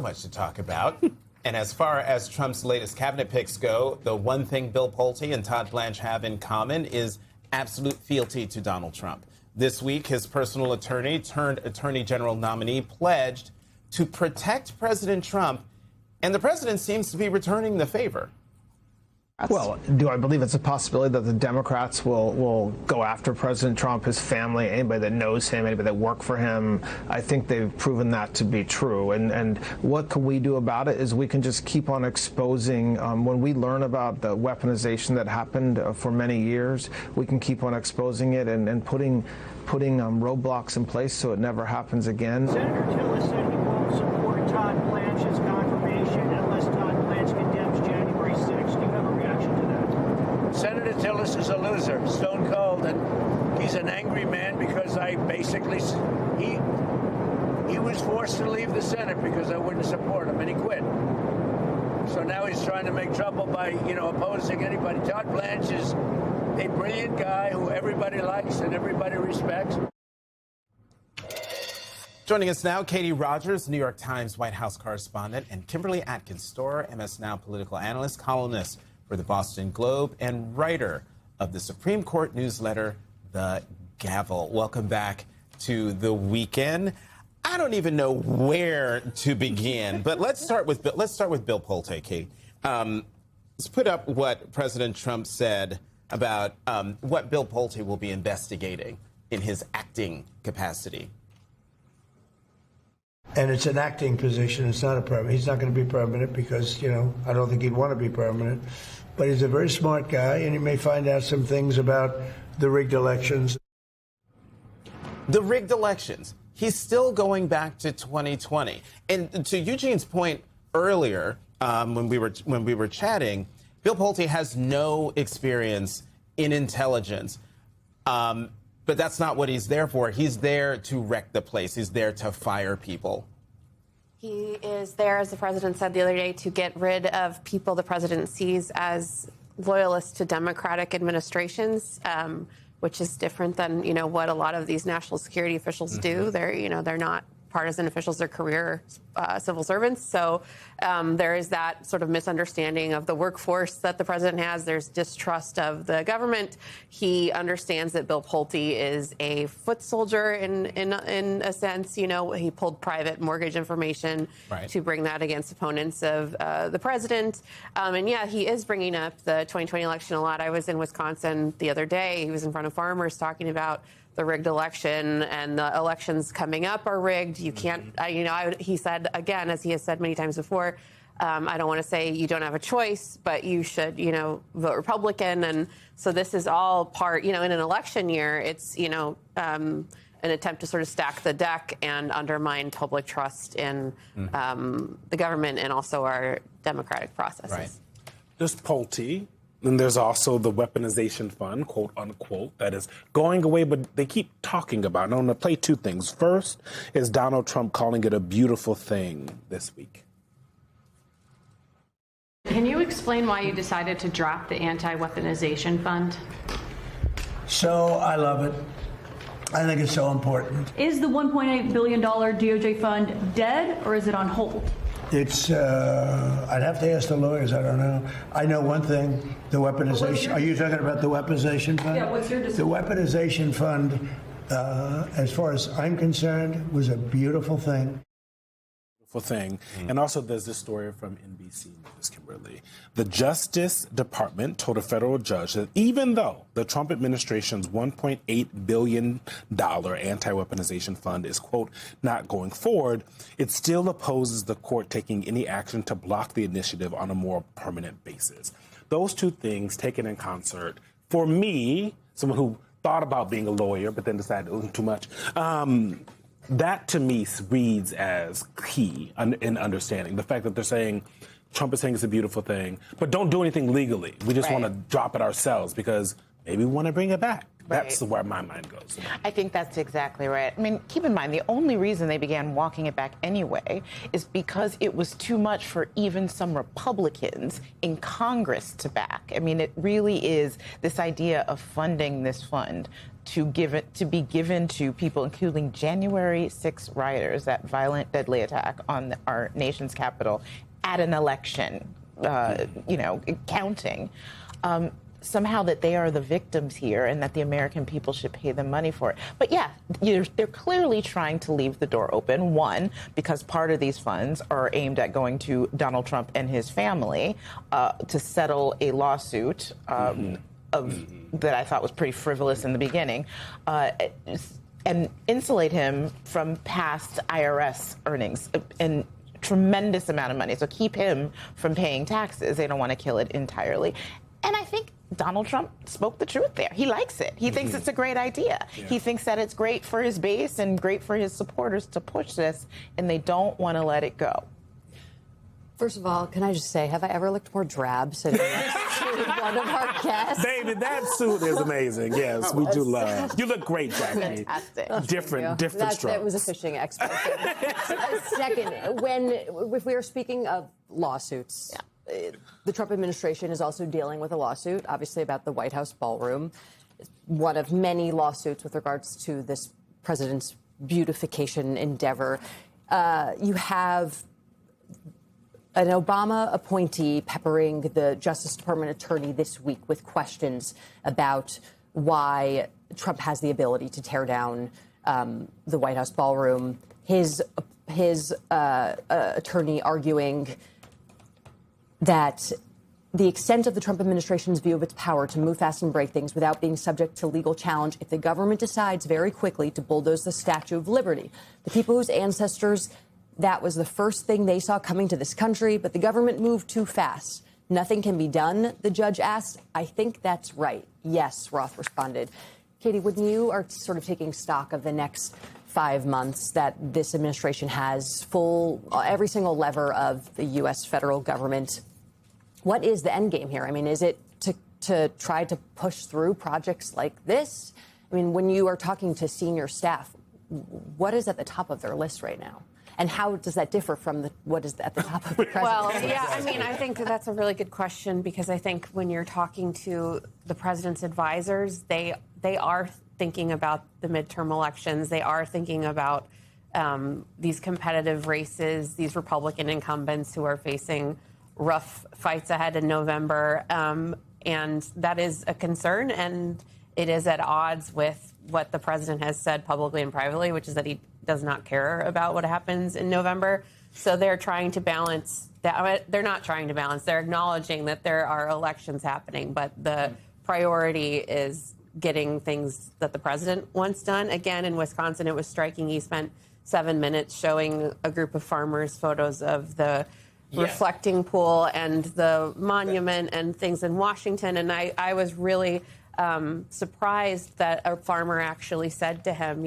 So much to talk about. And as far as Trump's latest cabinet picks go, the one thing Bill Pulte and Todd Blanche have in common is absolute fealty to Donald Trump. This week, his personal attorney turned attorney general nominee pledged to protect President Trump, and the president seems to be returning the favor. Well, do I believe it's a possibility that the Democrats will go after President Trump, his family, anybody that knows him, anybody that worked for him? I think they've proven that to be true. And what can we do about it is we can just keep on exposing. When we learn about the weaponization that happened for many years, we can keep on exposing it and putting roadblocks in place so it never happens again. Senator Tillis said he won't support Todd Blanche's confirmation unless Todd Blanche condemns January 6th. Do you have a reaction to that? Senator Tillis is a loser, stone cold, and he's an angry man because he was forced to leave the Senate because I wouldn't support him, and he quit. So now he's trying to make trouble by, opposing anybody. Todd Blanche is a brilliant guy who everybody likes and everybody respects. Joining us now, Katie Rogers, New York Times White House correspondent, and Kimberly Atkins-Storer, MS Now political analyst, columnist for the Boston Globe, and writer of the Supreme Court newsletter, The Gavel. Welcome back to The Weekend. I don't even know where to begin, but let's start with Bill Pulte, Katie. Let's put up what President Trump said about what Bill Pulte will be investigating in his acting capacity. And it's an acting position. It's not a permanent. He's not going to be permanent because, I don't think he'd want to be permanent. But he's a very smart guy, and he may find out some things about the rigged elections. The rigged elections. He's still going back to 2020. And to Eugene's point earlier, when we were chatting, Bill Pulte has no experience in intelligence. But that's not what he's there for. He's there to wreck the place. He's there to fire people. He is there, as the president said the other day, to get rid of people the president sees as loyalists to Democratic administrations, which is different than, what a lot of these national security officials do. They're not partisan officials, they're career civil servants. So there is that sort of misunderstanding of the workforce that the president has. There's distrust of the government. He understands that Bill Pulte is a foot soldier in a sense. He pulled private mortgage information to bring that against opponents of the president. And yeah, he is bringing up the 2020 election a lot. I was in Wisconsin the other day. He was in front of farmers talking about the rigged election, and the elections coming up are rigged. You can't, he said, again, as he has said many times before, I don't want to say you don't have a choice, but you should, vote Republican. And so this is all part, in an election year, it's, an attempt to sort of stack the deck and undermine public trust in the government and also our democratic processes. Right. There's Pulte. And there's also the weaponization fund, quote unquote, that is going away, but they keep talking about it. And I'm going to play two things. First is Donald Trump calling it a beautiful thing this week. Can you explain why you decided to drop the anti-weaponization fund? So I love it. I think it's so important. Is the $1.8 billion DOJ fund dead, or is it on hold? It's, I'd have to ask the lawyers. I don't know. I know one thing, the weaponization. Are you talking about the weaponization fund? Yeah, what's your decision? The weaponization fund, as far as I'm concerned, was a beautiful thing. And also there's this story from NBC News, Kimberly. The Justice Department told a federal judge that even though the Trump administration's $1.8 billion anti-weaponization fund is, quote, not going forward, it still opposes the court taking any action to block the initiative on a more permanent basis. Those two things taken in concert, for me, someone who thought about being a lawyer but then decided it wasn't too much, that, to me, reads as key in understanding. The fact that they're saying, Trump is saying it's a beautiful thing, but don't do anything legally. We just want to drop it ourselves because maybe we want to bring it back. That's where my mind goes. I think that's exactly right. I mean, keep in mind, the only reason they began walking it back anyway is because it was too much for even some Republicans in Congress to back. I mean, it really is this idea of funding this fund to be given to people, including January 6 rioters, that violent, deadly attack on our nation's capital at an election, counting. Somehow that they are the victims here and that the American people should pay them money for it. But yeah, they're clearly trying to leave the door open. One, because part of these funds are aimed at going to Donald Trump and his family to settle a lawsuit that I thought was pretty frivolous in the beginning, and insulate him from past IRS earnings and tremendous amount of money. So keep him from paying taxes. They don't want to kill it entirely. And I think Donald Trump spoke the truth there. He likes it. He thinks it's a great idea. Yeah. He thinks that it's great for his base and great for his supporters to push this, and they don't want to let it go. First of all, can I just say, have I ever looked more drab sitting next to one of our guests? David, that suit is amazing. Yes, we do love. You look great, Jackie. Fantastic. Different strokes. That was a fishing expedition. Second, if we are speaking of lawsuits, the Trump administration is also dealing with a lawsuit, obviously, about the White House ballroom. One of many lawsuits with regards to this president's beautification endeavor. You have an Obama appointee peppering the Justice Department attorney this week with questions about why Trump has the ability to tear down the White House ballroom. His attorney arguing that the extent of the Trump administration's view of its power to move fast and break things without being subject to legal challenge if the government decides very quickly to bulldoze the Statue of Liberty. The people whose ancestors, that was the first thing they saw coming to this country, but the government moved too fast. Nothing can be done, the judge asked. I think that's right. Yes, Roth responded. Katie, when you are sort of taking stock of the next 5 months that this administration has every single lever of the U.S. federal government, what is the end game here? I mean, is it to try to push through projects like this? I mean, when you are talking to senior staff, what is at the top of their list right now? And how does that differ from what is at the top of the president? Well, yeah, I mean, I think that's a really good question because I think when you're talking to the president's advisors, they are thinking about the midterm elections. They are thinking about these competitive races, these Republican incumbents who are facing rough fights ahead in November. And that is a concern, and it is at odds with what the president has said publicly and privately, which is that he does not care about what happens in November. So they're trying to balance that. They're not trying to balance. They're acknowledging that there are elections happening, but the priority is getting things that the president wants done. Again, in Wisconsin, it was striking. He spent 7 minutes showing a group of farmers photos of the reflecting pool and the monument and things in Washington. And I was really surprised that a farmer actually said to him,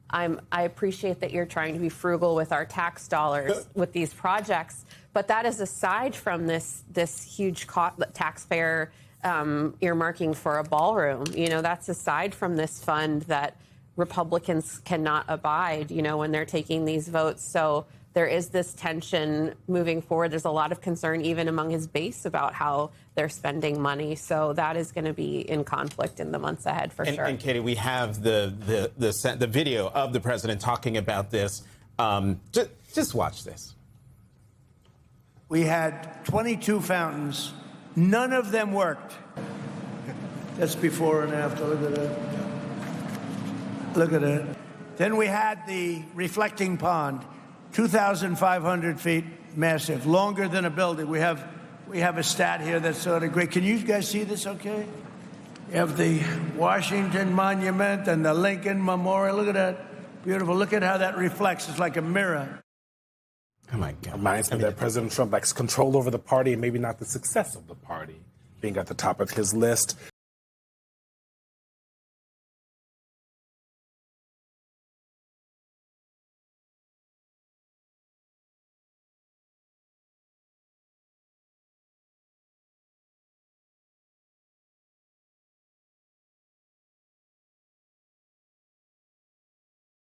I appreciate that you're trying to be frugal with our tax dollars with these projects, but that is aside from this huge taxpayer earmarking for a ballroom. That's aside from this fund that Republicans cannot abide, when they're taking these votes. So there is this tension moving forward. There's a lot of concern even among his base about how they're spending money. So that is going to be in conflict in the months ahead for sure. And Katie, we have the video of the president talking about this. Just watch this. We had 22 fountains. None of them worked. That's before and after. Look at it. Look at it. Then we had the reflecting pond. 2,500 feet, massive, longer than a building. We have a stat here that's sort of great. Can you guys see this okay? You have the Washington Monument and the Lincoln Memorial. Look at that. Beautiful. Look at how that reflects. It's like a mirror. Oh, my God. Reminds me that President Trump likes control over the party and maybe not the success of the party being at the top of his list.